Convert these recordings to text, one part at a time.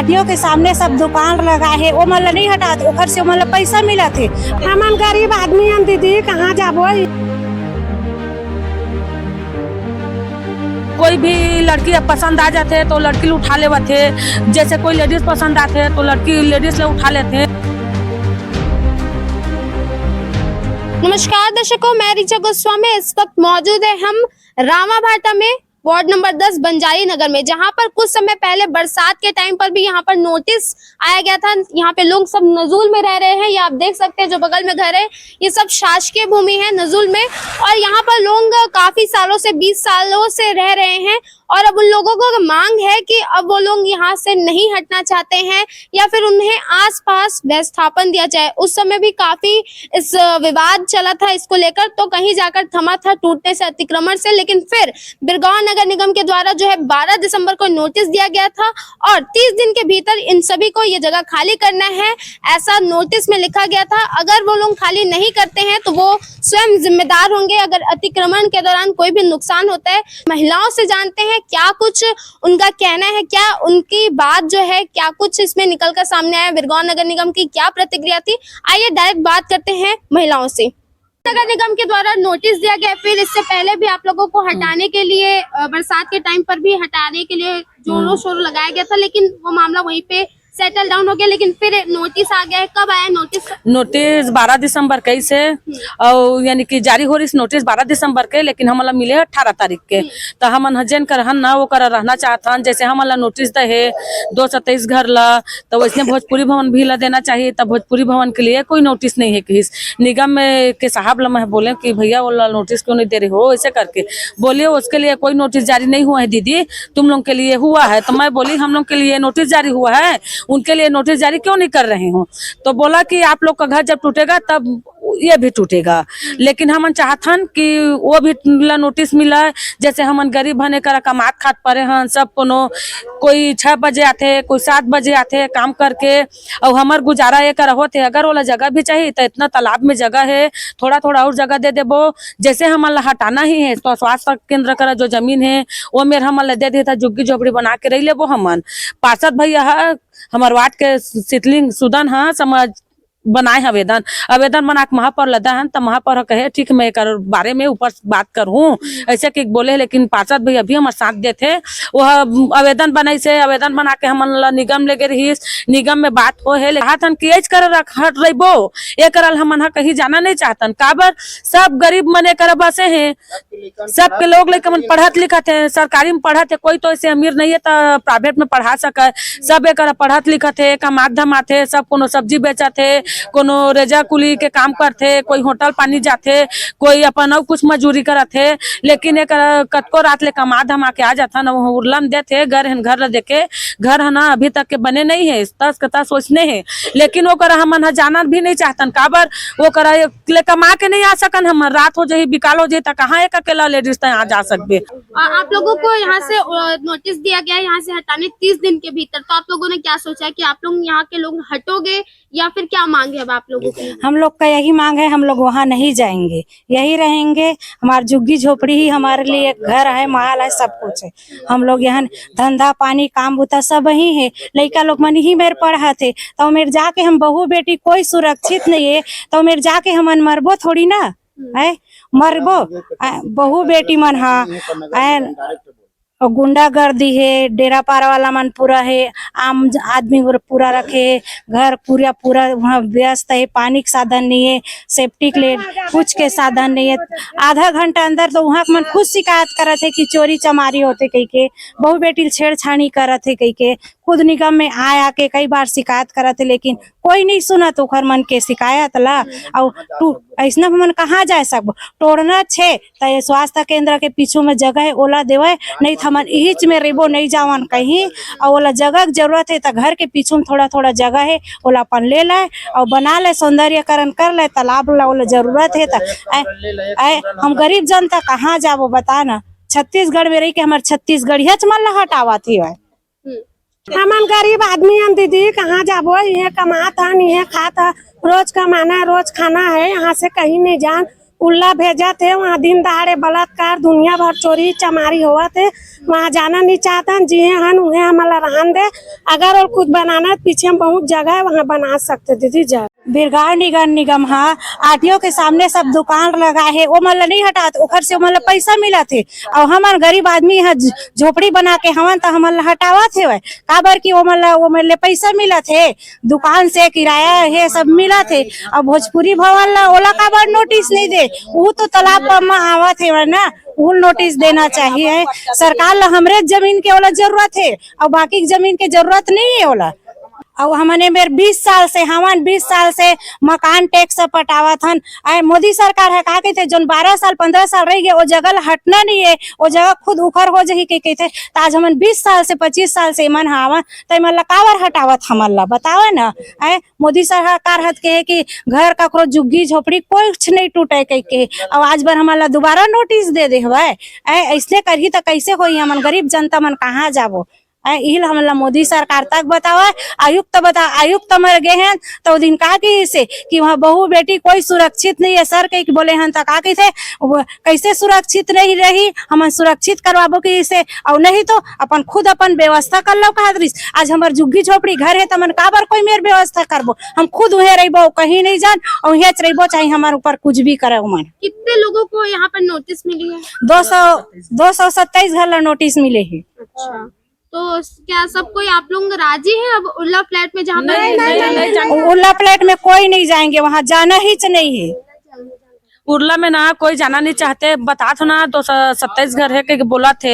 RTO के सामने सब दुकान लगा है, वो मतलब नहीं हटा, ओखर से मतलब पैसा मिला थे। हमन गरीब आदमी हम दीदी, कहाँ जाबो। कोई भी लड़की पसंद आ जाते तो लड़की उठा लेवा थे, जैसे कोई लेडीज पसंद आते तो लड़की लेडीज ले उठा लेते। नमस्कार दर्शकों, मैं रिचा गोस्वामी। इस वक्त मौजूद है हम रामाभाटा में, वार्ड नंबर 10 बंजारी नगर में, जहां पर कुछ समय पहले बरसात के टाइम पर भी यहां पर नोटिस आया गया था। यहां पे लोग सब नजूल में रह रहे हैं। ये आप देख सकते हैं, जो बगल में घर है ये सब शासकीय भूमि है नजूल में, और यहाँ पर लोग काफी सालों से 20 सालों से रह रहे हैं। और अब उन लोगों को मांग है कि अब वो लोग यहाँ से नहीं हटना चाहते हैं या फिर उन्हें आसपास विस्थापन दिया जाए। उस समय भी काफी इस विवाद चला था इसको लेकर, तो कहीं जाकर थमा था टूटने से, अतिक्रमण से, लेकिन फिर बिरगांव नगर निगम के द्वारा जो है 12 दिसंबर को नोटिस दिया गया था और 30 दिन के भीतर इन सभी को ये जगह खाली करना है, ऐसा नोटिस में लिखा गया था। अगर वो लोग खाली नहीं करते हैं तो वो स्वयं जिम्मेदार होंगे अगर अतिक्रमण के दौरान कोई भी नुकसान होता है। महिलाओं से जानते हैं क्या कुछ उनका कहना है, क्या उनकी बात जो है, क्या कुछ इसमें निकल कर सामने आया, बिरगांव नगर निगम की क्या प्रतिक्रिया थी। आइए डायरेक्ट बात करते हैं महिलाओं से। नगर निगम के द्वारा नोटिस दिया गया, फिर इससे पहले भी आप लोगों को हटाने के लिए, बरसात के टाइम पर भी हटाने के लिए जोरों शोरों लगाया गया था, लेकिन वो मामला वहीं पे सेटल डाउन हो गया। लेकिन फिर नोटिस आ गया है, कब आया नोटिस? नोटिस 12 दिसंबर के से, और यानी कि जारी हो रही नोटिस 12 दिसंबर के, लेकिन हमला मिले 18 तारीख के। तो हमन हजन कर हन ना वो कर रहना चाहतन, जैसे हमला नोटिस दे है 227 घर ला, तो वैसे भोजपुरी भवन भी ला देना चाहिए। तब भोजपुरी भवन के लिए कोई नोटिस नहीं है कि निगम में के साहब ला बोले कि भैया वो नोटिस क्यों नहीं दे रहे हो, ऐसे करके बोलिए। उसके लिए कोई नोटिस जारी नहीं हुआ है दीदी, तुम लोग के लिए हुआ है। तो मैं बोली हम लोग के लिए नोटिस जारी हुआ है, उनके लिए नोटिस जारी क्यों नहीं कर रहे हो। तो बोला कि आप लोग का घर जब टूटेगा तब ये भी टूटेगा, लेकिन हम चाहतन कि वो भी नोटिस मिला। जैसे हम गरीब बने कर कमात खात पड़े हैं सब, कोई 6 बजे आते, कोई 7 बजे आते काम करके, और हमार गुजारा ये कर होते। अगर वाला जगह भी चाहिए तो इतना तालाब में जगह है, थोड़ा थोड़ा और जगह दे देबो। जैसे हमारा हटाना ही है तो स्वास्थ्य केंद्र का जो जमीन है वो मेरे हमारा दे देता, झुग्गी झोपड़ी बना के रही ले वो। हमन पार्षद भैया हमारे वार्ड के सितलिंग सुदन हाँ समझ बनाए आवेदन बना के महापौर लदा है। तो महापौर कहे ठीक मैं कर बारे में ऊपर बात करूँ, ऐसे कि बोले। लेकिन पार्षद भैया भी हमारे साथ देते, वह आवेदन बनाई से, आवेदन बना के हम निगम ले गए। निगम में बात हो है हाथन की एज कर हट रही बो ये करल हमन कहीं जाना नहीं चाहतन। काबर सब गरीब मने कर बसे हैं, सबके लोग लेकर मन पढ़त लिखत है, सरकारी में पढ़त है। कोई तो ऐसे अमीर नहीं है तो प्राइवेट में पढ़ा सके। सब एक पढ़त लिखत है, कमात धमात है, सब कोनो सब्जी बेचत है, कोनो रेजा कुली के काम करते, कोई होटल पानी जाते, कोई अपन कुछ मजूरी करत है। लेकिन एक कतको रात ले कमा धमा के आ जाता ना, वो उर्लम देते घर देखे घर है ना अभी तक के बने नहीं है, तस कता सोचने है। लेकिन वो कर हम जाना भी नहीं चाहतन, काबर वो कर कमा के नहीं आ सकन। हम रात हो जाए बिकाल हो जाए तो कहाँ एक अकेला लेडीज यहाँ जा सकते। आप लोगों को यहाँ से नोटिस दिया गया यहाँ से हटाने 30 दिन के भीतर, तो आप लोगों ने क्या सोचा है कि आप लोग यहाँ के लोग हटोगे या फिर क्या मांग है अब आप लोगों की? हम लोग का यही मांग है, हम लोग वहाँ नहीं जाएंगे, यही रहेंगे। हमारी झुग्गी झोपड़ी ही हमारे लिए घर है, महल है, सब कुछ है। हम लोग यहाँ धंधा पानी काम बुता सब ही है। लड़का लोग मन ही मेरे पढ़ा थे, तो मेरे जाके हम बहू बेटी कोई सुरक्षित नहीं है, तो मेरे जाके हम मरबो थोड़ी ना है, मरबो बहू बेटी मन हाँ। और गुंडागर्दी है, डेरा पारा वाला मन पूरा है, आम आदमी पूरा रखे, घर पूरा वहाँ व्यस्त है। पानी के साधन नहीं है, सेफ्टी के लिए कुछ के साधन नहीं है। आधा घंटा अंदर तो वहाँ मन खुद शिकायत करत है कि चोरी चमारी होते कही के, बहू बेटी छेड़छाड़ी करत है कही के। खुद निगम में आके कई बार शिकायत करत है, लेकिन कोई नहीं सुना। तो खर मन के शिकायत ला और ऐसा मन कहाँ जाए सब तोड़ना छे तो स्वास्थ्य केंद्र के पीछू में जगह है ओला देवे, नहीं तो हमन इच में रेबो नहीं जावन कहीं। और ओला जगह की जरूरत है तो घर के पीछू में थोड़ा थोड़ा जगह है, ओला अपन ले लाए और बना ले, सौंदर्यकरण कर ले, तालाब ला ओला जरूरत है। तो हम गरीब जनता कहाँ जाबो बता ना। छत्तीसगढ़ में रही के हमारे छत्तीसगढ़िया मन ला हटावा थी। हमन गरीब आदमी हम दीदी, कहाँ जाबो। ये कमाता नहीं है, खाता रोज कमाना है, रोज खाना है, यहाँ से कहीं नहीं जान। उल्ला भेजा थे। वहाँ दिन दहाड़े बलात्कार दुनिया भर चोरी चमारी हुआ थे। वहाँ जाना नहीं चाहता जिए हन उन्हें हमारा रहन दे। अगर और कुछ बनाना है पीछे हम बहुत जगह है वहाँ बना सकते दीदी जा। बिरगांव निगम निगम हाँ आरटीओ के सामने सब दुकान लगा है वो मतलब नहीं हटात ओखर से मतलब पैसा मिला थे और हमार गरीब आदमी यहाँ झोपड़ी बना के हवन तो हम हटावा थे वह काबर की वो मतलब पैसा मिला थे दुकान से किराया है सब मिला थे और भोजपुरी भवन ला ओला काबर नोटिस नहीं दे वो तो तालाब पर आवा थे ना वो नोटिस देना चाहिए। सरकार ला हमरे जमीन के ओला जरूरत है और बाकी जमीन के जरूरत नहीं है ओला। और हमने मेरे 20 साल से मकान टैक्स पटावा थन आए मोदी सरकार है कहा कहते जो 12 साल 15 साल रह गए वो जगह हटना नहीं है वो जगह खुद उखर हो जाही के कहते तो आज हमन 20 साल से 25 साल से मन हावा तो मन ला कावर हटावत हमन ला बतावा ना। आए मोदी सरकार हत के है कि घर का झुग्गी झोपड़ी कुछ नहीं टूटे कह के और आज बार हमन ला दोबारा नोटिस दे दे ऐसे करही तो कैसे होई हमन गरीब जनता मन कहाँ जाबो। इल हमला मोदी सरकार तक बतावा आयुक्त मर गए हैं तो दिन कहा कि से कि वहाँ बहू बेटी कोई सुरक्षित नहीं है सर के बोले हैं तो कहा थे कैसे सुरक्षित नहीं रही हम सुरक्षित करवाबो कि इसे और नहीं तो अपन खुद अपन व्यवस्था कर लो कहा आज हमार झुग्गी झोपड़ी घर है तो मन काबर कोई मेरे व्यवस्था करबो हम खुद वहीं रहो कहीं नहीं जान और वहीं रहो चाहे हमारे ऊपर कुछ भी करे मन। कितने लोगों को यहाँ पर नोटिस मिली है? 227 घर ला नोटिस मिले है। अच्छा तो क्या सब कोई आप लोग राजी हैं अब उल्ला फ्लैट में जहाँ नहीं, उल्ला फ्लैट में कोई नहीं जाएंगे वहाँ जाना ही नहीं है। उर्ला में ना कोई जाना नहीं चाहते बता थो ना 227 घर है के बोला थे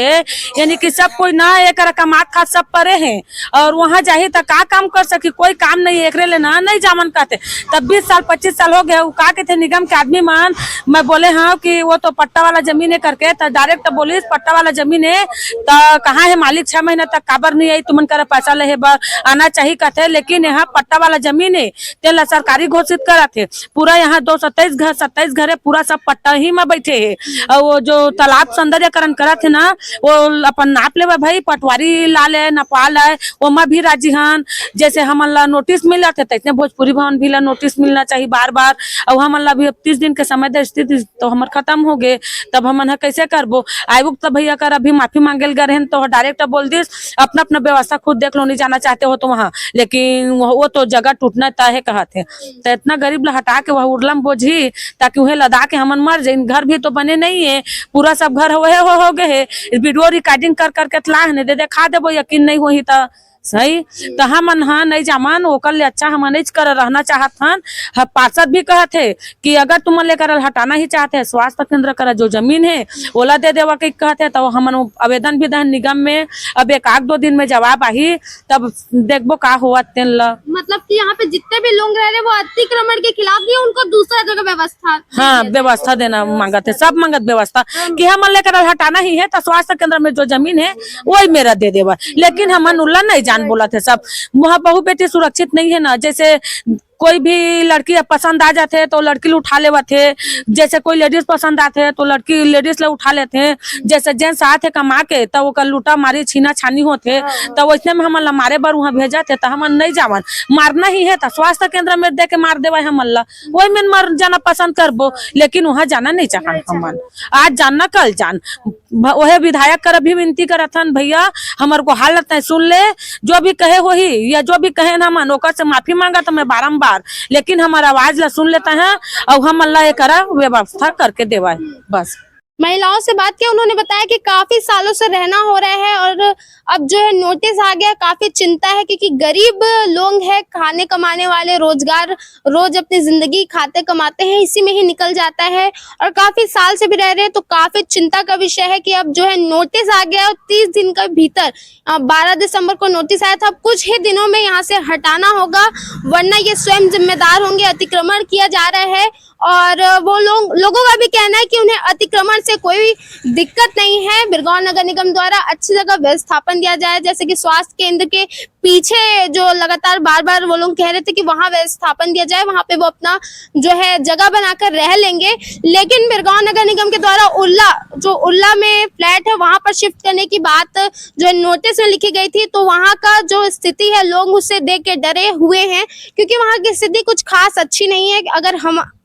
यानी कि सब कोई ना एक कमात खात सब परे हैं और वहाँ जाही तो का काम कर सकी कोई काम नहीं एक ले ना नहीं जामन कहते तब 20 साल 25 साल हो गए वो का कहते निगम के आदमी मान मैं बोले हाँ कि वो तो पट्टा वाला जमीन है करके तो डायरेक्ट बोली पट्टा वाला जमीन है तो कहाँ है मालिक 6 महीना तक काबर नहीं आई तुमन कर पैसा ले आना चाहिए कहते लेकिन यहाँ पट्टा वाला जमीन है तेला सरकारी घोषित करा थे पूरा यहाँ 27 घर है पूरा सब पट्टा ही में बैठे है और वो जो तालाब सौंदर्यकरण करा थे ना वो अपन नाप ले भाई पटवारी ला ले नपा ले वो में भी राजी हन जैसे हमन ला नोटिस मिला थे तैसे भोजपुरी भवन भी ला नोटिस मिलना चाहिए बार बार और हमन ला भी 30 दिन के समय दे स्थिति तो हमार खत्म हो गए तब हमन कैसे करबो आयुक्त तो भैया कर अभी माफी मांगे गए हैं तो डायरेक्ट बोल दिस अपना अपना व्यवस्था खुद देख लो नहीं जाना चाहते हो तो वहाँ लेकिन वो तो जगह टूटना तय है कहा थे तो इतना गरीब ला हटा के वह उर्लम बोझी ताकि वह लदा के हमन मर जाए घर भी तो बने नहीं है पूरा सब घर हो गए है वीडियो रिकॉर्डिंग कर करके दे देखा देबो यकीन नहीं होही तो सही तो हमन हाँ नहीं जामन ओकर ले अच्छा हम नहीं कर रहना चाहत हन। पार्षद भी कहते कि अगर तुम लेकर हटाना ही चाहते हैं स्वास्थ्य केंद्र का जो जमीन है ओला दे देवा के कहते तो हमन आवेदन भी दहन निगम में अब 1-2 दिन में जवाब आई तब देखबो का हुआ तेन ला मतलब कि यहाँ पे जितने भी लोग रह रहे वो अतिक्रमण के खिलाफ नहीं उनको दूसरा जगह व्यवस्था हाँ व्यवस्था देना मांगते सब मांगत व्यवस्था कि हमन लेकर हटाना ही है तो स्वास्थ्य केंद्र में जो जमीन है वही मेरा दे देवा लेकिन हमन उल्ला नहीं जान बोला थे सब वहाँ बहू बेटी सुरक्षित नहीं है ना जैसे कोई भी लड़की पसंद आ जाते तो लड़की उठा लेवा थे जैसे कोई लेडीज पसंद आते तो लड़की लेडीज ले उठा लेते जैसे जेंट्स आते कमा के तो वो लूटा मारी छीना छानी होते तो वैसे में हमन मारे बार वहाँ भेजा थे तो हमन नहीं जावन मारना ही है तो स्वास्थ्य केंद्र में दे के मार देवा हमन ला वही में मर जाना पसंद करबो लेकिन वहाँ जाना नहीं चाहन हमन आज जानना कल जान वह विधायक कर भी विनती करथन भैया हमारे को हालत नहीं सुन ले जो भी कहे वही या जो भी कहे ना मन ओकर से माफी मांगा तो मैं बारम्बार लेकिन हमारा आवाज ला सुन लेता है और हम अल्लाह करा व्यवस्था करके देवा है बस। महिलाओं से बात की उन्होंने बताया कि काफी सालों से रहना हो रहा है और अब जो है नोटिस आ गया काफी चिंता है क्योंकि गरीब लोग हैं खाने कमाने वाले रोजगार रोज अपनी जिंदगी खाते कमाते हैं इसी में ही निकल जाता है और काफी साल से भी रह रहे हैं तो काफी चिंता का विषय है कि अब जो है नोटिस आ गया और 30 दिन के भीतर 12 दिसंबर को नोटिस आया था अब कुछ ही दिनों में यहाँ से हटाना होगा वरना ये स्वयं जिम्मेदार होंगे अतिक्रमण किया जा रहा है और वो लोगों का भी कहना है कि उन्हें अतिक्रमण से कोई दिक्कत नहीं है बिरगांव नगर निगम द्वारा अच्छी जगह व्यवस्थापन दिया जाए जैसे कि स्वास्थ्य केंद्र के पीछे जो लगातार बार बार वो लोग कह रहे थे कि वहां व्यवस्थापन दिया जाए वहां पे वो अपना जो है जगह बनाकर रह लेंगे लेकिन बिरगांव नगर निगम के द्वारा उल्ला में फ्लैट है वहां पर शिफ्ट करने की बात जो नोटिस में लिखी गई थी तो वहां का जो स्थिति है लोग उससे देख के डरे हुए हैं क्योंकि वहां की स्थिति कुछ खास अच्छी नहीं है अगर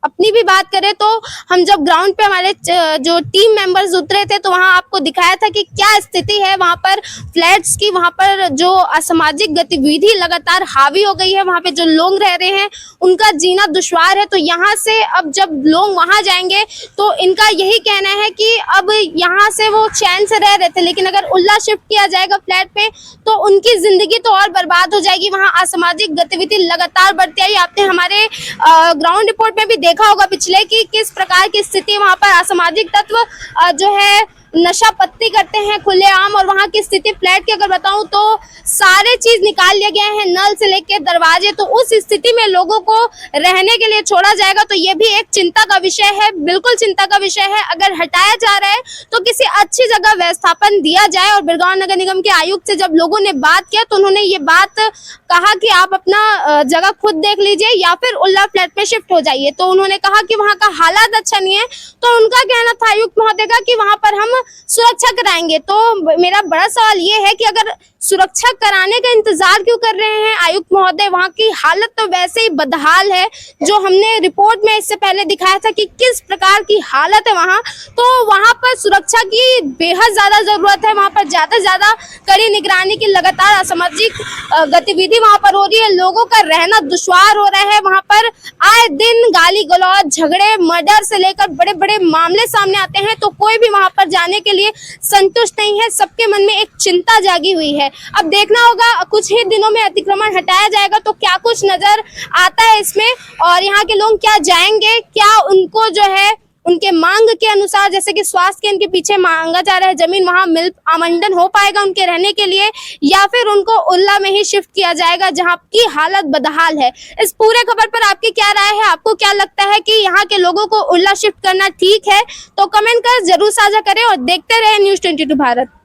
अपनी भी बात करें तो हम जब ग्राउंड पे हमारे जो टीम मेंबर्स उतरे थे तो वहां आपको दिखाया था कि क्या स्थिति है वहां पर फ्लैट्स की। वहां पर जो असामाजिक गतिविधि लगातार हावी हो गई है, वहां पे जो लोग रह रहे हैं उनका जीना दुश्वार है। तो यहाँ से अब जब लोग वहां जाएंगे तो इनका यही कहना है कि अब यहाँ से वो चैन से रह रहे थे, लेकिन अगर उल्ला शिफ्ट किया जाएगा फ्लैट पे तो उनकी जिंदगी तो और बर्बाद हो जाएगी। वहाँ असामाजिक गतिविधि लगातार बढ़ती आई। आपने हमारे ग्राउंड रिपोर्ट में भी देखा होगा पिछले कि किस प्रकार की स्थिति वहाँ पर असामाजिक तत्व जो है नशा पत्ती करते हैं खुलेआम। और वहाँ की स्थिति फ्लैट की अगर बताऊं तो सारे चीज निकाल लिए गए हैं, नल से लेके दरवाजे। तो उस स्थिति में लोगों को रहने के लिए छोड़ा जाएगा तो ये भी एक चिंता का विषय है, बिल्कुल चिंता का विषय है। अगर हटाया जा रहा है तो किसी अच्छी जगह व्यवस्थापन दिया जाए। और बिरगांव नगर निगम के आयुक्त से जब लोगों ने बात किया तो उन्होंने ये बात कहा कि आप अपना जगह खुद देख लीजिए या फिर उल्ला फ्लैट पे शिफ्ट हो जाइए। तो उन्होंने कहा कि वहाँ का हालात अच्छा नहीं है। तो उनका कहना था आयुक्त महोदय का कि वहाँ पर हम सुरक्षा कराएंगे। तो मेरा बड़ा सवाल ये है कि अगर सुरक्षा कराने का इंतजार क्यों कर रहे हैं आयुक्त महोदय? वहाँ की हालत तो वैसे ही बदहाल है, जो हमने रिपोर्ट में इससे पहले दिखाया था कि किस प्रकार की हालत है वहाँ। तो वहाँ पर सुरक्षा की बेहद ज्यादा जरूरत है। वहाँ पर ज्यादा से ज्यादा कड़ी निगरानी की लगातार असामाजिक गतिविधि वहाँ पर हो रही है। लोगों का रहना दुश्वार हो रहा है। वहाँ पर आए दिन गाली गलौज, झगड़े, मर्डर से लेकर बड़े बड़े मामले सामने आते हैं। तो कोई भी वहाँ पर जाने के लिए संतुष्ट नहीं है। सबके मन में एक चिंता जागी हुई है। अब देखना होगा कुछ ही दिनों में अतिक्रमण हटाया जाएगा तो क्या कुछ नजर आता है इसमें, और यहाँ के लोग क्या जाएंगे, क्या उनको जो है उनके मांग के अनुसार, जैसे कि स्वास्थ्य के इनके पीछे मांगा जा रहा है जमीन, वहां मिल आवंटन हो पाएगा उनके रहने के लिए, या फिर उनको उल्ला में ही शिफ्ट किया जाएगा जहां की हालत बदहाल है। इस पूरे खबर पर आपकी क्या राय है? आपको क्या लगता है कि यहाँ के लोगों को उल्ला शिफ्ट करना ठीक है? तो कमेंट कर जरूर साझा करें और देखते रहे News 22 भारत।